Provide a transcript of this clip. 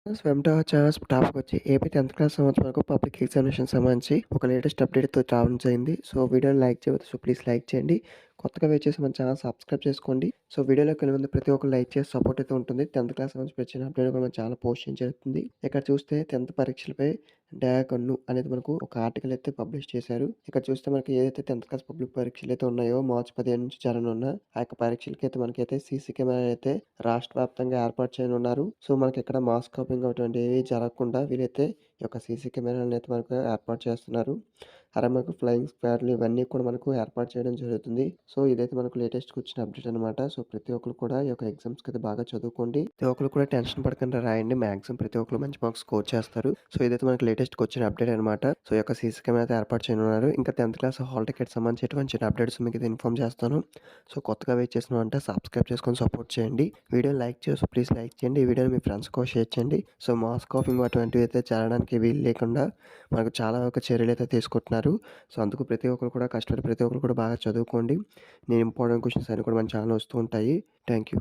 స్వెమ్‌టా channels టాపికొచ్చి AP 10థ్ class సంవత్సరం వరకు పబ్లిక్ ఎగ్జామినేషన్ సంబంధించి ఒక లేటెస్ట్ అప్డేట్‌తో రావడం జరిగింది. సో, వీడియోని లైక్ చేయకపోతే ప్లీజ్ లైక్ చేయండి. కొత్తగా వచ్చేసి మన ఛానల్ సబ్స్క్రైబ్ చేసుకోండి. సో, వీడియోలోకి వెళ్ళే ముందు ప్రతి ఒక్కరు లైక్ చేసి సపోర్ట్ అయితే ఉంటుంది. 10థ్ క్లాస్ సంబంధించి వచ్చిన అప్డేట్ కూడా మన ఛానల్ పోస్ట్ చేయడం జరుగుతుంది. ఇక్కడ చూస్తే 10థ్ పరీక్షలపై డయాకన్ను అనేది మనకు ఒక ఆర్టికల్ అయితే పబ్లిష్ చేశారు. ఇక్కడ చూస్తే మనకి ఏదైతే 10థ్ క్లాస్ పబ్లిక్ పరీక్షలు అయితే ఉన్నాయో మార్చి 15 నుంచి జరగనున్న ఆ యొక్క పరీక్షలకైతే మనకైతే సీసీ కెమెరా అయితే రాష్ట్ర వ్యాప్తంగా ఏర్పాటు చేయనున్నారు. సో, మనకి ఇక్కడ మాస్ కాపింగ్ అటువంటివి జరగకుండా వీరైతే ఈ యొక్క సీసీ కెమెరాలను అయితే మనకు ఏర్పాటు చేస్తున్నారు. అలాగే మనకు ఫ్లయింగ్ స్క్వాడ్లు ఇవన్నీ కూడా మనకు ఏర్పాటు చేయడం జరుగుతుంది. సో, ఇదైతే మనకు లేటెస్ట్‌గా వచ్చిన అప్డేట్ అనమాట. సో, ప్రతి ఒక్కరు కూడా ఈ యొక్క ఎగ్జామ్స్‌కి అయితే బాగా చదువుకోండి. ప్రతి ఒక్కరు కూడా టెన్షన్ పడకుండా రాయండి. మాక్సిమం ప్రతి ఒక్కరు మంచి మార్క్స్ స్కోర్ చేస్తారు. సో, ఇదైతే మనకు లేటెస్ట్‌గా వచ్చిన అప్డేట్ అనమాట. సో, ఈ యొక్క సీసీ కెమెరా అయితే ఏర్పాటు చేయనున్నారు. ఇంకా 10థ్ క్లాస్ హాల్ టికెట్ సంబంధించి ఎటువంటి చిన్న అప్డేట్స్ మీకు అయితే ఇన్ఫార్మ్ చేస్తాను. సో, కొత్తగా వెయిట్ చేస్తున్నారంటే సబ్స్క్రైబ్ చేసుకొని సపోర్ట్ చేయండి. వీడియోని లైక్ చేసి ప్లీజ్ లైక్ చేయండి. ఈ వీడియోని మీ ఫ్రెండ్స్‌కి కూడా షేర్ చేయండి. సో, మాస్ కాపింగ్ అటువంటివి అయితే చేయడానికి వీలు లేకుండా మనకు చాలా వరకు చర్యలు అయితే తీసుకుంటున్నారు. సో, అందుకు ప్రతి ఒక్కరు కూడా కష్టపడి ప్రతి ఒక్కరు కూడా బాగా చదువుకోండి. నేను ఇంపార్టెంట్ క్వెషన్స్ అన్నీ కూడా మన ఛానల్‌లో వస్తూ ఉంటాయి. Thank you.